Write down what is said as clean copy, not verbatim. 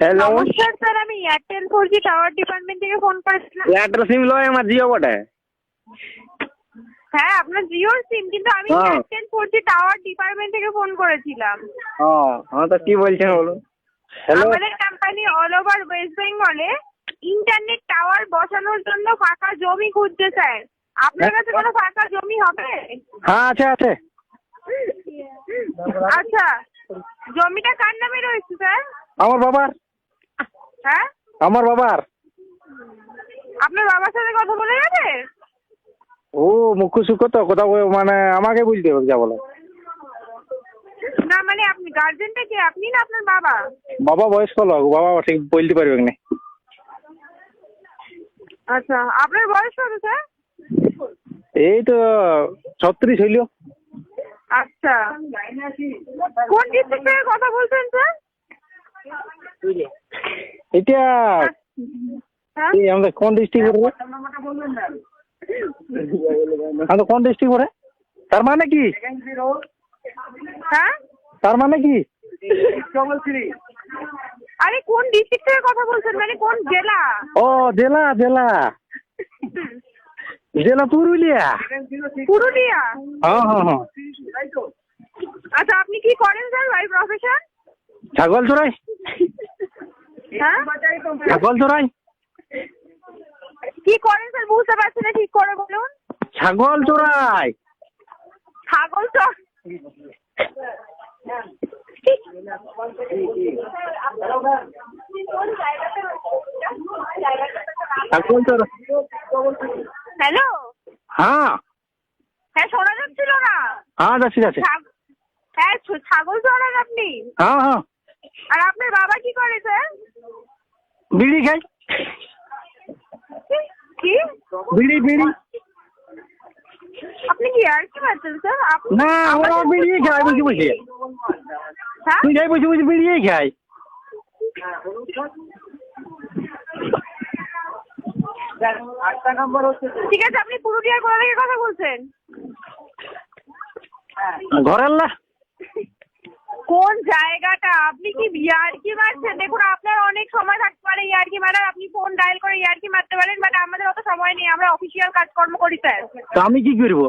Hello, নমস্কার sir, আমি Airtel 4G tower department থেকে ফোন করেছিলাম। এয়ারটেল সিম লয় আমার জিও বটে। হ্যাঁ, আপনার জিওর সিম, কিন্তু আমি হ্যাঁ। এয়ারটেল 4G টাওয়ার ডিপার্টমেন্ট থেকে ফোন করেছিলাম। হ্যাঁ তো কি বলছেন বলুন। হ্যালো, আমাদের কোম্পানি অল ওভার ওয়েস্ট বেঙ্গলে ইন্টারনেট টাওয়ার বসানোর জন্য ফাঁকা জমি খুঁজছে স্যার। আপনার কাছে কোনো ফাঁকা জমি হবে? হ্যাঁ আছে আছে। আচ্ছা, জমিটা কার নামে রয়েছে স্যার? আমার বাবার। হ্যাঁ, আমার বাবার। আপনার বাবার সাথে কথা বলে যাবে? ও মুখ্য সুখ্য তো কথা মানে আমাকে বুঝতে হবে যা বলে। না মানে আপনি গার্জেনটা কে, আপনি না আপনার বাবা? বাবা বয়স্ক লোক, বাবা ঠিক বলতে পারবে না। আচ্ছা, আপনার বয়স কত স্যার? এই তো 36 হইল। আচ্ছা, কোন ডিস্ট্রিক্ট থেকে কথা বলছেন স্যার? এটা হ্যাঁ, এই আমাদের কোন ডিস্ট্রিক্ট পড়বে? আমাদের কোন ডিস্ট্রিক্ট পড়ে? তার মানে কি? হ্যাঁ, তার মানে কি? আরে কোন ডিস্ট্রিক্ট থেকে কথা বলছেন, মানে কোন জেলা? ও জেলা জেলা জেলা পুরুলিয়া। পুরুলিয়া। হ্যাঁ হ্যাঁ হ্যাঁ। আচ্ছা, আপনি কি করেন স্যার, বাই প্রফেশন? ছাগল চড়াই। হ্যাঁ, ছাগল চড়াই। কি করেন স্যার, বুঝতে পারছি না, ঠিক করে বলুন। ছাগল চড়াই। ছাগল তো ছাগল চড়াই। হ্যালো, হ্যাঁ হ্যাঁ শোনা যাচ্ছিল না। হ্যাঁ যাচ্ছি যাচ্ছি। হ্যাঁ, ছাগল চড়ান আপনি? হ্যাঁ হ্যাঁ। আর আপনার বাবা কি করে স্যার? বিড়ি খাই। কি? বিড়ি বিড়ি। আপনি কি আর কি পাচ্ছেন স্যার? না ওরা বিড়ি খাই বুঝি বুঝি। হ্যাঁ, তুই যাই বুঝি বুঝি বিড়ি খাই। ঠিক আছে, আপনি পুরুলিয়ার কোথা থেকে কথা বলছেন? ঘরের না। কোন জায়গাটা? আপনি কি ইয়ার্কি মারছেন? দেখুন, আপনার অনেক সময় থাকতে পারে ইয়ার্কি মারার, আপনি ফোন ডায়াল করে ইয়ার্কি মারতে পারেন, বাট আমাদের অত সময় নেই, আমরা অফিসিয়াল কাজকর্ম করি স্যার। তো আমি কি করবো?